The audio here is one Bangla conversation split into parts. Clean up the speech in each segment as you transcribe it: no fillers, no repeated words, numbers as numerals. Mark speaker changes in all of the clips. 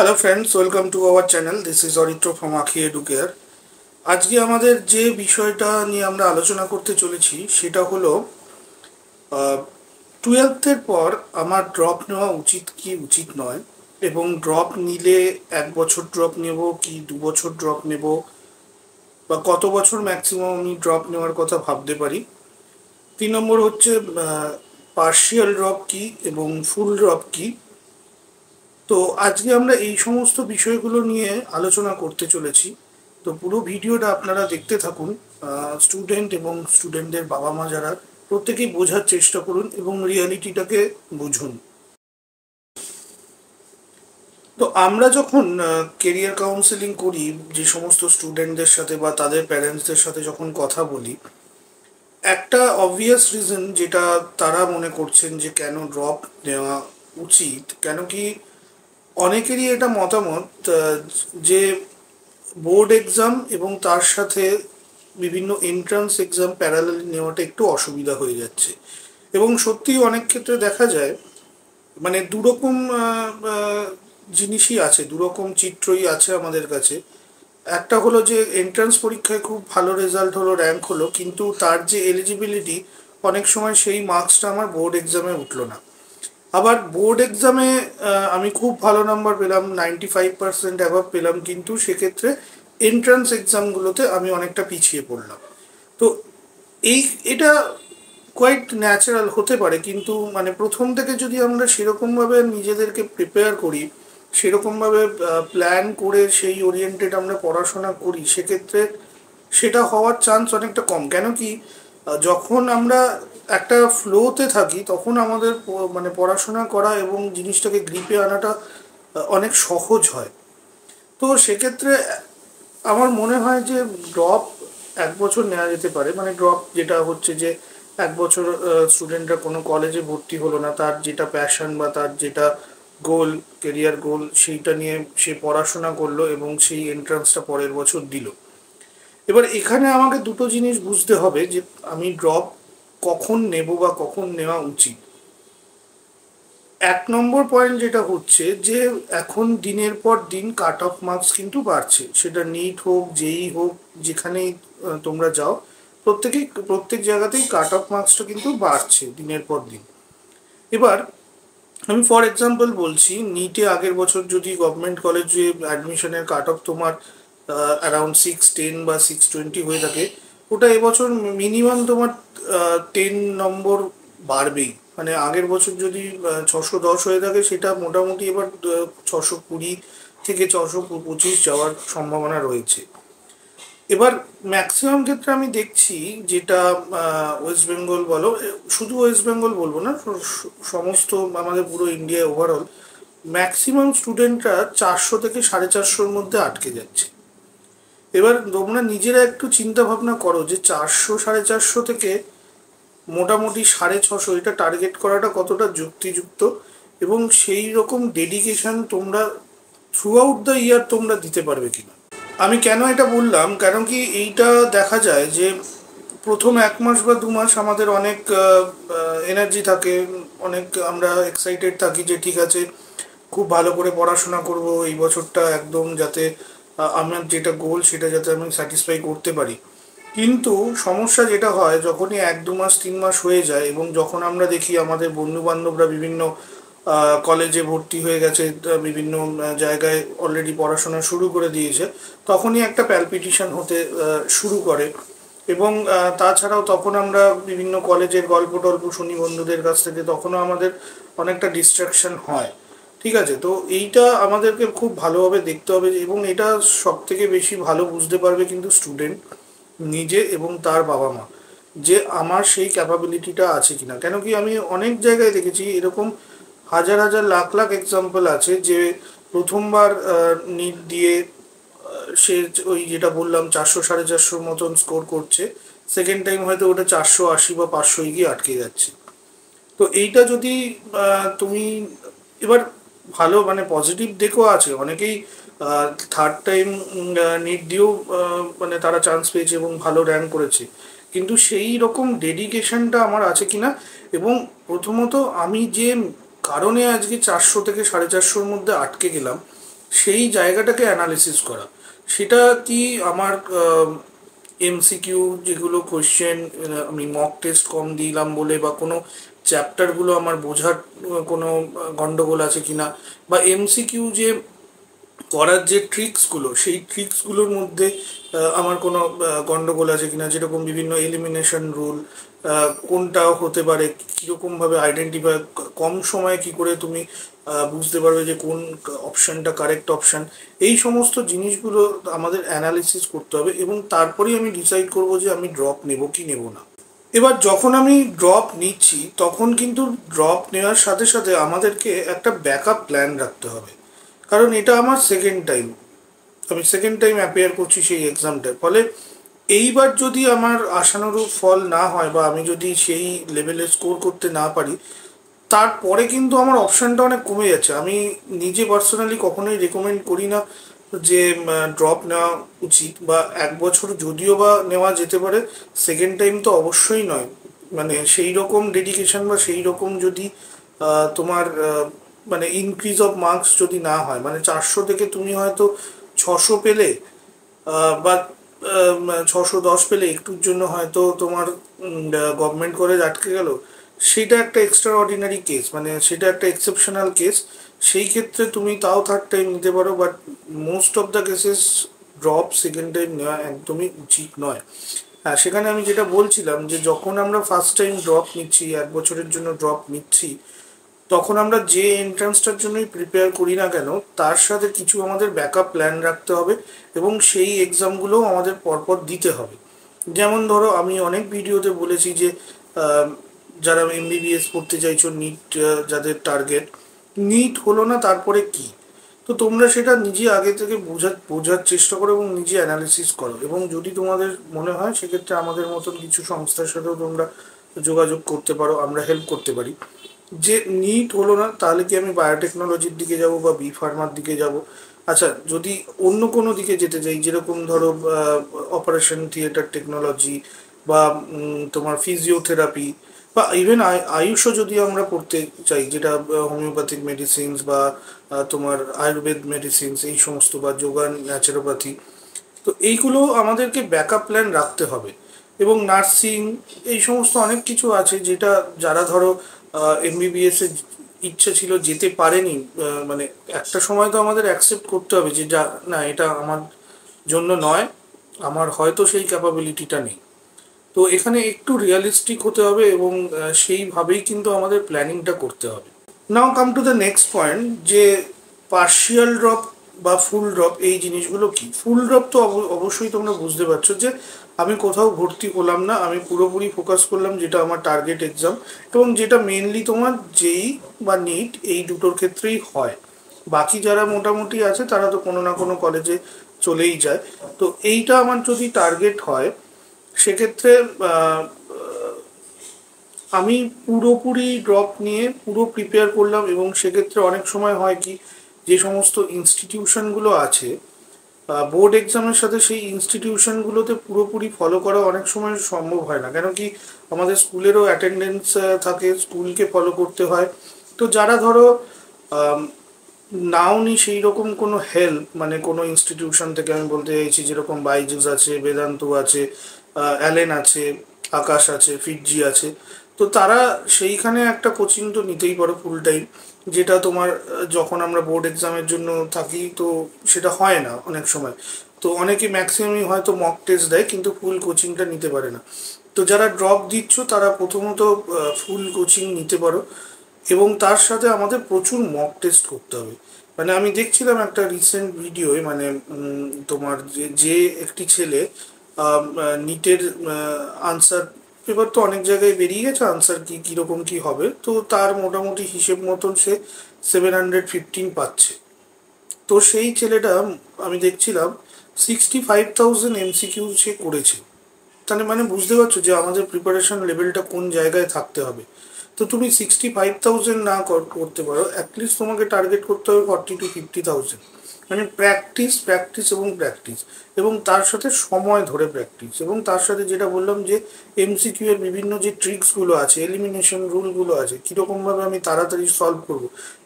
Speaker 1: Hello friends, welcome to our channel. This is Aritra from আখি এডুকেয়ার। আজকে আমাদের যে বিষয়টা নিয়ে আমরা আলোচনা করতে চলেছি সেটা হলো টুয়েলথের পর আমার ড্রপ নেওয়া উচিত কি উচিত নয়, এবং ড্রপ নিলে 1 বছর ড্রপ নেব কি 2 বছর ড্রপ নেব, বা কত বছর ম্যাক্সিমাম আমি ড্রপ নেওয়ার কথা ভাবতে পারি। 3 নম্বর হচ্ছে পার্শিয়াল ড্রপ কি এবং ফুল ড্রপ কি। তো আজকে আমরা এই সমস্ত বিষয়গুলো নিয়ে আলোচনা করতে চলেছি। তো পুরো ভিডিওটা আপনারা দেখতে থাকুন। স্টুডেন্ট এবং স্টুডেন্টদের বাবা মা যারা, প্রত্যেকেই বোঝার চেষ্টা করুন এবং রিয়ালিটিটাকে বুঝুন। তো আমরা যখন কেরিয়ার কাউন্সেলিং করি, যে সমস্ত স্টুডেন্টদের সাথে বা তাদের প্যারেন্টসদের সাথে যখন কথা বলি, একটা অবভিয়াস রিজন যেটা তারা মনে করছেন যে কেন ড্রপ নেওয়া উচিত, কেন কি অনেকেরই এটা মতামত যে বোর্ড এক্সাম এবং তার সাথে বিভিন্ন এন্ট্রান্স এক্সাম প্যারালালি নেওয়াটা একটু অসুবিধা হয়ে যাচ্ছে। এবং সত্যি অনেক ক্ষেত্রে দেখা যায়, মানে দুরকম জিনিসই আছে, দুরকম চিত্রই আছে আমাদের কাছে। একটা হলো যে এন্ট্রান্স পরীক্ষায় খুব ভালো রেজাল্ট হলো, র্যাঙ্ক হলো, কিন্তু তার যে এলিজিবিলিটি, অনেক সময় সেই মার্কসটা আমার বোর্ড এক্সামে উঠলো না। আবার বোর্ড এক্সামে আমি খুব ভালো নাম্বার পেলাম, 95% অ্যাভাব পেলাম, কিন্তু সেক্ষেত্রে এন্ট্রান্স এক্সামগুলোতে আমি অনেকটা পিছিয়ে পড়লাম। তো এই এটা কোয়াইট ন্যাচারাল হতে পারে, কিন্তু মানে প্রথম থেকে যদি আমরা সেরকমভাবে নিজেদেরকে প্রিপেয়ার করি, সেরকমভাবে প্ল্যান করে সেই ওরিয়েন্টেড আমরা পড়াশোনা করি, সেক্ষেত্রে সেটা হওয়ার চান্স অনেকটা কম। কেন কি যখন আমরা একটা ফ্লোতে থাকি, তখন আমাদের মানে পড়াশোনা করা এবং জিনিসটাকে গ্রিপে আনাটা অনেক সহজ হয়। তো সেক্ষেত্রে আমার মনে হয় যে ড্রপ 1 বছর নেওয়া যেতে পারে। মানে ড্রপ যেটা হচ্ছে যে 1 বছর স্টুডেন্টরা কোনো কলেজে ভর্তি হলো না, তার যেটা প্যাশন বা তার যেটা গোল, কেরিয়ার গোল, সেইটা নিয়ে সে পড়াশোনা করলো এবং সেই এন্ট্রান্সটা পরের বছর দিল। এবার এখানে আমাকে দুটো জিনিস বুঝতে হবে, যে আমি ড্রপ কখন নেব বা কখন নেওয়া উচিত। 1 নম্বর পয়েন্ট যেটা হচ্ছে যে এখন দিনের পর দিন কাট অফ মার্কস কিন্তু বাড়ছে, সেটা নিট হোক, জেই হোক, যেখানেই তোমরা যাও, প্রত্যেক জায়গাতেই কাট অফ মার্কসটা কিন্তু বাড়ছে দিনের পর দিন। এবার আমি ফর এক্সাম্পল বলছি, নিটে আগের বছর যদি গভর্নমেন্ট কলেজে অ্যাডমিশনের কাট অফ তোমার অ্যারাউন্ড 610 বা 620 হয়ে থাকে, ওটা এবছর মিনিমাম তোমার 10 নম্বর বাড়বেই। মানে আগের বছর যদি 610 হয়ে থাকে, সেটা মোটামুটি এবার 620 থেকে 625 যাওয়ার সম্ভাবনা রয়েছে। এবার ম্যাক্সিমাম ক্ষেত্রে আমি দেখছি, যেটা ওয়েস্ট বেঙ্গল বলো, শুধু ওয়েস্ট বেঙ্গল বলবো না, সমস্ত আমাদের পুরো ইন্ডিয়া ওভারঅল ম্যাক্সিমাম স্টুডেন্টরা 400 থেকে 450-এর মধ্যে আটকে যাচ্ছে। এবার তোমরা নিজেরা একটু চিন্তা ভাবনা করো যে 400 450 থেকে মোটামুটি 650, এটা টার্গেট করাটা কতটা যুক্তিযুক্ত, এবং সেই রকম ডেডিকেশন তোমরা থ্রু আউট দ্য ইয়ার তোমরা দিতে পারবে কিনা। আমি কেন এটা বললাম, কারণ কি এইটা দেখা যায় যে প্রথম 1 মাস বা 2 মাস আমাদের অনেক এনার্জি থাকে, অনেক আমরা এক্সাইটেড থাকি যে ঠিক আছে, খুব ভালো করে পড়াশোনা করব এই বছরটা, একদম যাতে আমার যেটা গোল সেটা যাতে আমি স্যাটিসফাই করতে পারি। কিন্তু সমস্যা যেটা হয়, যখনই 1 2 মাস 3 মাস হয়ে যায় এবং যখন আমরা দেখি আমাদের বন্ধু বান্ধবরা বিভিন্ন কলেজে ভর্তি হয়ে গেছে, বিভিন্ন জায়গায় অলরেডি পড়াশোনা শুরু করে দিয়েছে, তখনই একটা প্যালপিটেশন হতে শুরু করে। এবং তাছাড়াও তখন আমরা বিভিন্ন কলেজের গল্প টল্প শুনি বন্ধুদের কাছ থেকে, তখনও আমাদের অনেকটা ডিস্ট্রাকশন হয়। ঠিক আছে, তো এইটা আমাদেরকে খুব ভালোভাবে দেখতে হবে, এবং এটা সব থেকে বেশি ভালো বুঝতে পারবে কিন্তু স্টুডেন্ট নিজে এবং তার বাবা মা, যে আমার সেই ক্যাপাবিলিটিটা আছে কিনা। কেন কি আমি অনেক জায়গায় দেখেছি এরকম, হাজার হাজার লাখ লাখ এক্সাম্পল আছে, যে প্রথমবার নিট দিয়ে সে ওই যেটা বললাম 400 450 মতন স্কোর করছে, সেকেন্ড টাইম হয়তো ওটা 480 বা 500 গিয়ে আটকে যাচ্ছে। তো এইটা যদি তুমি এবার ভালো মানে পজিটিভ দিকও আছে, অনেকেই থার্ড টাইম নিট দিয়েও মানে তারা চান্স পেয়েছে এবং ভালো র্যাঙ্ক করেছে, কিন্তু সেই রকম ডেডিকেশনটা আমার আছে কিনা। এবং প্রথমত আমি যে কারণে আজকে 400 থেকে 450-এর মধ্যে আটকে গেলাম, সেই জায়গাটাকে অ্যানালিসিস করা। সেটা কি আমার এমসিকিউ যেগুলো কোয়েশ্চেন, আমি মক টেস্ট কম দিলাম বলে, বা কোনো চ্যাপ্টারগুলো আমার বোঝার কোনো গন্ডগোল আছে কিনা, বা এমসিকিউ যে করার যে ট্রিক্সগুলো, সেই ট্রিক্সগুলোর মধ্যে আমার কোনো গন্ডগোল আছে কিনা, যেরকম বিভিন্ন এলিমিনেশন রুল কোনটা হতে পারে, কীরকমভাবে আইডেন্টিফাই, কম সময়ে কি করে তুমি বুঝতে পারবে যে কোন অপশানটা কারেক্ট অপশান। এই সমস্ত জিনিসগুলো আমাদের অ্যানালিসিস করতে হবে, এবং তারপরেই আমি ডিসাইড করব যে আমি ড্রপ নেব কি নেব না। এবার যখন আমি ড্রপ নিচ্ছি, তখন কিন্তু ড্রপ নেওয়ার সাথে সাথে আমাদেরকে একটা ব্যাকআপ প্ল্যান রাখতে হবে। কারণ এটা আমার সেকেন্ড টাইম, আমি সেকেন্ড টাইম অ্যাপিয়ার করছি সেই এক্সামটার। ফলে এইবার যদি আমার আশানুরূপ ফল না হয়, বা আমি যদি সেই লেভেলে স্কোর করতে না পারি, তারপরে কিন্তু আমার অপশানটা অনেক কমে যাচ্ছে। আমি নিজে পার্সোনালি কখনোই রেকমেন্ড করি না যে ড্রপ নেওয়া উচিত, বা 1 বছর যদিও বা নেওয়া যেতে পারে, সেকেন্ড টাইম তো অবশ্যই নয়। মানে সেই রকম ডেডিকেশন বা সেই রকম যদি তোমার মানে ইনক্রিজ অফ মার্কস যদি না হয়, মানে 400 থেকে তুমি হয়তো 600 পেলে, বা 610 পেলে, একটুর জন্য হয়তো তোমার গভর্নমেন্ট কলেজ আটকে গেল, সেটা একটা এক্সট্রা অর্ডিনারি কেস, মানে সেটা একটা এক্সেপশনাল কেস। সেই ক্ষেত্রে তুমি তাও থার্ড টাইম নিতে পারো, but most of the cases drop second time নেওয়া একদমই উচিত নয়। হ্যাঁ, সেখানে আমি যেটা বলছিলাম যে যখন আমরা ফার্স্ট টাইম ড্রপ নিচ্ছি, 1 বছরের জন্য ড্রপ নিচ্ছি, তখন আমরা যে এন্ট্রান্সটার জন্যই প্রিপেয়ার করি না কেন, তার সাথে কিছু আমাদের ব্যাকআপ প্ল্যান রাখতে হবে, এবং সেই এক্সামগুলোও আমাদের পরপর দিতে হবে। যেমন ধরো, আমি অনেক ভিডিওতে বলেছি যে যারা এমবিবিএস পড়তে চাইছো, নিট যাদের টার্গেট, নিট হলো না তারপরে কি? তো তোমরা সেটা নিজে আগে থেকে বোঝার চেষ্টা করো, এবং নিজে অ্যানালিসিস করো, এবং যদি তোমাদের মনে হয় সেক্ষেত্রে আমাদের মতন কিছু সংস্থার সাথেও তোমরা যোগাযোগ করতে পারো, আমরা হেল্প করতে পারি। যে নিট হলো না, তাহলে কি আমি বায়োটেকনোলজির দিকে যাব, বা বি ফার্মার দিকে যাব? আচ্ছা, যদি অন্য কোনো দিকে যেতে চাই, যেরকম ধরো অপারেশন থিয়েটার টেকনোলজি, বা তোমার ফিজিওথেরাপি, বা ইভেন আয়ুষও যদি আমরা পড়তে চাই, যেটা হোমিওপ্যাথিক মেডিসিনস, বা তোমার আয়ুর্বেদ মেডিসিনস, এই সমস্ত, বা যোগা, ন্যাচারোপ্যাথি, তো এইগুলো আমাদেরকে ব্যাকআপ প্ল্যান রাখতে হবে। এবং নার্সিং, এই সমস্ত অনেক কিছু আছে যেটা, যারা ধরো এমবিবিএস এর ইচ্ছা ছিল, যেতে পারেনি, মানে একটা সময় তো আমাদের অ্যাকসেপ্ট করতে হবে যে না, এটা আমার জন্য নয়, আমার হয়তো সেই ক্যাপাবিলিটিটা নেই। তো এখানে একটু রিয়ালিস্টিক হতে হবে, এবং সেইভাবেই কিন্তু আমাদের প্ল্যানিংটা করতে হবে। Now come to the next point, যে পার্শিয়াল ড্রপ বা ফুল ড্রপ, এই জিনিসগুলো কি? ফুল ড্রপ তো অবশ্যই তোমরা বুঝতে পারছো যে আমি কোথাও ভর্তি হলাম না, আমি পুরোপুরি ফোকাস করলাম যেটা আমার টার্গেট এক্সাম, এবং যেটা মেনলি তোমার যেই বা নিট, এই দুটোর ক্ষেত্রেই হয়। বাকি যারা মোটামুটি আছে তারা তো কোনো না কোনো কলেজে চলেই যায়। তো এইটা আমার যদি টার্গেট হয়, সেক্ষেত্রে আমি পুরোপুরি ড্রপ নিয়ে পুরো প্রিপেয়ার করলাম, এবং সেক্ষেত্রে অনেক সময় হয় কি, যে সমস্ত ইনস্টিটিউশনগুলো আছে বোর্ড এক্সামের সাথে, সেই ইনস্টিটিউশনগুলোতে পুরোপুরি ফলো করা অনেক সময় সম্ভব হয় না। কেন কি, আমাদের স্কুলেরও অ্যাটেন্ডেন্স থাকে, স্কুলকে ফলো করতে হয়। তো যারা ধরো নাও নি সেই রকম কোনো হেল্প, মানে কোনো ইনস্টিটিউশন থেকে আমি বলতে চাইছি, যেরকম বাইজুস আছে, বেদান্ত আছে, অ্যালেন আছে, আকাশ আছে, ফিটজি আছে, তো তারা সেইখানে একটা কোচিং তো নিতেই পারো ফুল টাইম, যেটা তোমার যখন আমরা বোর্ড এক্সামের জন্য থাকি, তো সেটা হয় না অনেক সময়। তো অনেকে ম্যাক্সিমামই হয়তো মক টেস্ট দেয়, কিন্তু ফুল কোচিংটা নিতে পারে না। তো যারা ড্রপ দিচ্ছ, তারা প্রথমত ফুল কোচিং নিতে পারো, এবং তার সাথে আমাদের প্রচুর মক টেস্ট করতে হবে। মানে আমি দেখছিলাম একটা রিসেন্ট ভিডিওয়, মানে তোমার যে একটি ছেলে নিটের আনসার পেপার তো অনেক জায়গায় বেরিয়ে গেছে, আনসার কীরকম কী হবে, তো তার মোটামুটি হিসেব মতন সে 715 পাচ্ছে। তো সেই ছেলেটা, আমি দেখছিলাম 65,000 এমসিকিউ সে করেছে। তাহলে মানে বুঝতে পারছো যে আমাদের প্রিপারেশন লেভেলটা কোন জায়গায় থাকতে হবে। তো তুমি 65,000 না করতে পারো, অ্যাটলিস্ট তোমাকে টার্গেট করতে হবে 40 to 50,000। মানে প্র্যাকটিস প্র্যাকটিস এবং প্র্যাকটিস, এবং তার সাথে সময় ধরে প্র্যাকটিস, এবং তার সাথে যেটা বললাম যে এমসিকিউ এর বিভিন্ন যে ট্রিক্সগুলো আছে, এলিমিনেশন রুলগুলো আছে, কীরকমভাবে আমি তাড়াতাড়ি সলভ করব,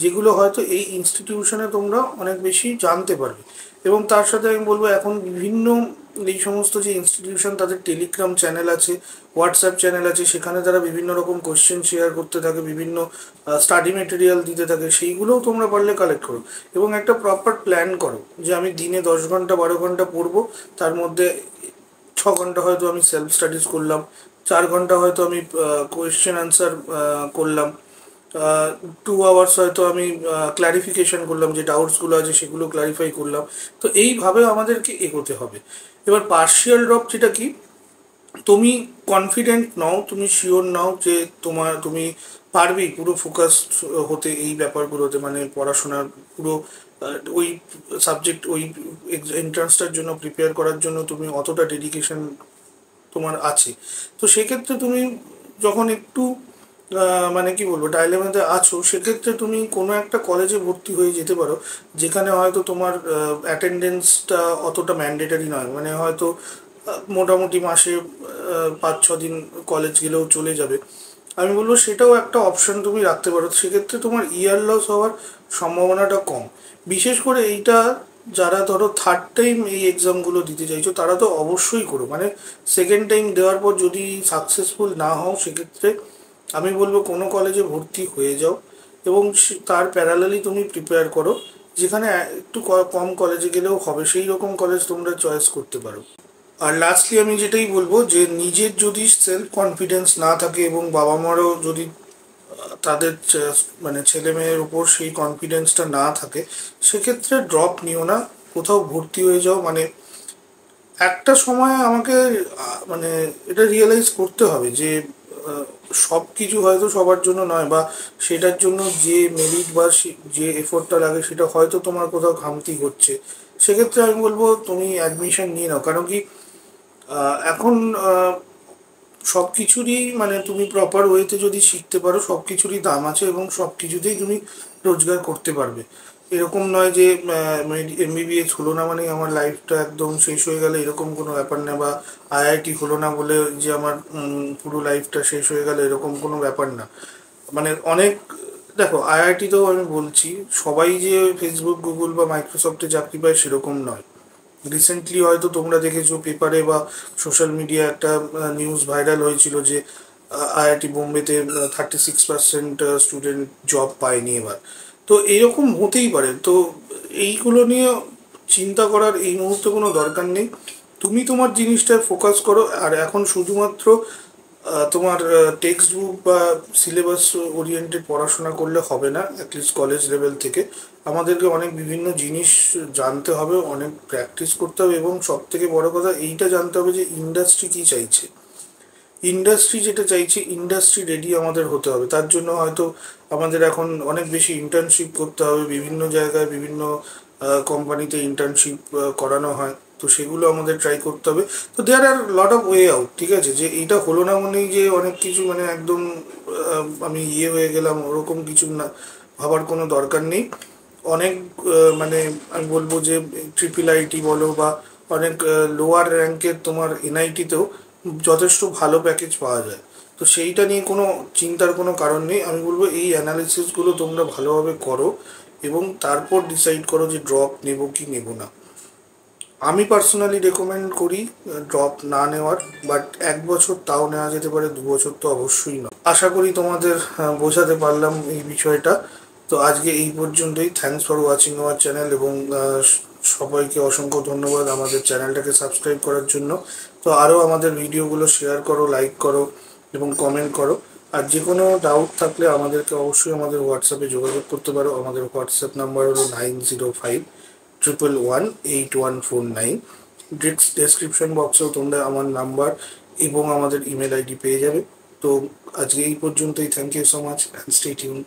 Speaker 1: যেগুলো হয়তো এই ইনস্টিটিউশনে তোমরা অনেক বেশি জানতে পারবে। এবং তার সাথে আমি বলবো এখন বিভিন্ন এই সমস্ত যে ইনস্টিটিউশন তাদের টেলিগ্রাম চ্যানেল আছে, হোয়াটসঅ্যাপ চ্যানেল আছে, সেখানে তারা বিভিন্ন রকম কোশ্চেন শেয়ার করতে থাকে, বিভিন্ন স্টাডি মেটেরিয়াল দিতে থাকে, সেইগুলোও তোমরা পারলে কালেক্ট করো এবং একটা প্রপার প্ল্যান করো যে আমি দিনে 10 ঘন্টা 12 ঘন্টা পড়বো, তার মধ্যে 6 ঘন্টা হয়তো আমি সেলফ স্টাডিজ করলাম, 4 ঘন্টা হয়তো আমি কোয়েশ্চেন আনসার করলাম, 2 আওয়ার্স হয়তো আমি ক্লারিফিকেশন করলাম, যে ডাউটসগুলো আছে সেগুলো ক্লারিফাই করলাম। তো এইভাবে আমাদেরকে এগোতে হবে। এবার পার্শিয়াল ড্রপ যেটা কি, তুমি কনফিডেন্ট নাও, তুমি শিওর নাও যে তুমি পারবেই পুরো ফোকাস হতে এই ব্যাপারগুলোতে, মানে পড়াশোনার পুরো ওই সাবজেক্ট ওই এন্ট্রান্সটার জন্য প্রিপেয়ার করার জন্য তুমি অতটা ডেডিকেশন তোমার আছে। তো সেক্ষেত্রে তুমি যখন একটু মানে কি বলবো ডাইলেমাতে আছো, সেক্ষেত্রে তুমি কোনো একটা কলেজে ভর্তি হয়ে যেতে পারো, যেখানে হয়তো তোমার অ্যাটেন্ডেন্সটা অতটা ম্যান্ডেটারি নয়, মানে হয়তো মোটামুটি মাসে 5-6 দিন কলেজ গেলেও চলে যাবে। আমি বলবো সেটাও একটা অপশন তুমি রাখতে পারো, সেক্ষেত্রে তোমার ইয়ার লস হওয়ার সম্ভাবনাটা কম। বিশেষ করে এইটা যারা ধরো থার্ড টাইম এই এক্সামগুলো দিতে চাইছো তারা তো অবশ্যই করো, মানে সেকেন্ড টাইম দেওয়ার পর যদি সাকসেসফুল না হও, সেক্ষেত্রে আমি বলবো কোনো কলেজে ভর্তি হয়ে যাও এবং তার প্যারালালি তুমি প্রিপেয়ার করো, যেখানে একটু কম কলেজে গেলেও হবে সেই রকম কলেজ তোমরা চয়েস করতে পারো। আর লাস্টলি আমি যেটাই বলবো যে নিজের যদি সেলফ কনফিডেন্স না থাকে এবং বাবা মারও যদি তাদের মানে ছেলে মেয়ের উপর সেই কনফিডেন্সটা না থাকে, সেক্ষেত্রে ড্রপ নিও না, কোথাও ভর্তি হয়ে যাও। মানে একটা সময় আমাকে মানে এটা রিয়েলাইজ করতে হবে যে সব কিছু হয়তো সবার জন্য নয়, বা সেটার জন্য যে মেরিট বা যে এফোর্টটা লাগে সেটা হয়তো তোমার কোথাও খামতি হচ্ছে। সেক্ষেত্রে আমি বলবো তুমি অ্যাডমিশন নিয়ে নাও, কারণ কি এখন সব কিছুরই মানে তুমি প্রপার ওয়েতে যদি শিখতে পারো, সব কিছুরই দাম আছে এবং সব কিছুতেই তুমি রোজগার করতে পারবে। এরকম নয় যে এমবিবিএস হলো না মানে আমার লাইফটা একদম শেষ হয়ে গেলে, এরকম কোনো ব্যাপার না, বা আইআইটি হলো না বলে যে আমার পুরো লাইফটা শেষ হয়ে গেল, এরকম কোনো ব্যাপার না। মানে অনেক, দেখো আইআইটিতেও আমি বলছি সবাই যে ফেসবুক গুগল বা মাইক্রোসফটে চাকরি পায় সেরকম নয়। রিসেন্টলি হয়তো তোমরা দেখেছো পেপারে বা সোশ্যাল মিডিয়া একটা নিউজ ভাইরাল হয়েছিল যে আইআইটি বোম্বেতে 36% স্টুডেন্ট জব পায়নি এবার। তো এরকম হতেই পারে, তো এইগুলো নিয়ে চিন্তা করার এই মুহূর্তে কোনো দরকার নেই। তুমি তোমার জিনিসটায় ফোকাস করো। আর এখন শুধুমাত্র তোমার টেক্সট বুক বা সিলেবাস ওরিয়েন্টেড পড়াশোনা করলে হবে না, অ্যাটলিস্ট কলেজ লেভেল থেকে আমাদেরকে অনেক বিভিন্ন জিনিস জানতে হবে, অনেক প্র্যাকটিস করতে হবে, এবং সব থেকে বড় কথা এইটা জানতে হবে যে ইন্ডাস্ট্রি কী চাইছে। ইন্ডাস্ট্রি যেটা চাইছে, ইন্ডাস্ট্রি রেডি আমাদের হতে হবে। তার জন্য হয়তো আমাদের এখন অনেক বেশি ইন্টার্নশিপ করতে হবে, বিভিন্ন জায়গায় বিভিন্ন কোম্পানিতে ইন্টার্নশিপ করানো হয়, তো সেগুলো আমাদের ট্রাই করতে হবে। তো দেয়ার আর লট অফ ওয়ে আউট, ঠিক আছে, যে এইটা হলো না মানেই যে অনেক কিছু মানে একদম আমি হয়ে গেলাম, ওরকম কিছু না, ভাবার কোনো দরকার নেই। অনেক মানে আমি বলবো যে ট্রিপল আইটি বলো বা অনেক লোয়ার র্যাঙ্কের তোমার এনআইটিতেও যথেষ্ট ভালো প্যাকেজ পাওয়া যায়। তো সেইটা নিয়ে কোনো চিন্তার কোনো কারণ নেই। আমি বলবো এই অ্যানালিসিসগুলো তোমরা ভালোভাবে করো এবং তারপর ডিসাইড করো যে ড্রপ নেব কি নেব না। আমি পার্সোনালি রেকমেন্ড করি ড্রপ না নেওয়ার, বাট 1 বছর তাও নেওয়া যেতে পারে, 2 বছর তো অবশ্যই না। আশা করি তোমাদের বোঝাতে পারলাম এই বিষয়টা। তো আজকে এই পর্যন্তই। Thanks for watching our channel, এবং সবাইকে অসংখ্য ধন্যবাদ আমাদের চ্যানেলটাকে সাবস্ক্রাইব করার জন্য। তো আরও আমাদের ভিডিওগুলো শেয়ার করো, লাইক করো এবং কমেন্ট করো। আর যে কোনো ডাউট থাকলে আমাদেরকে অবশ্যই আমাদের হোয়াটসঅ্যাপে যোগাযোগ করতে পারো। আমাদের হোয়াটসঅ্যাপ নাম্বার হলো 9051118149। ডেসক্রিপশন বক্সেও তোমরা আমার নাম্বার এবং আমাদের ইমেল আইডি পেয়ে যাবে। তো আজকে এই পর্যন্তই। Thank you so much and stay tune.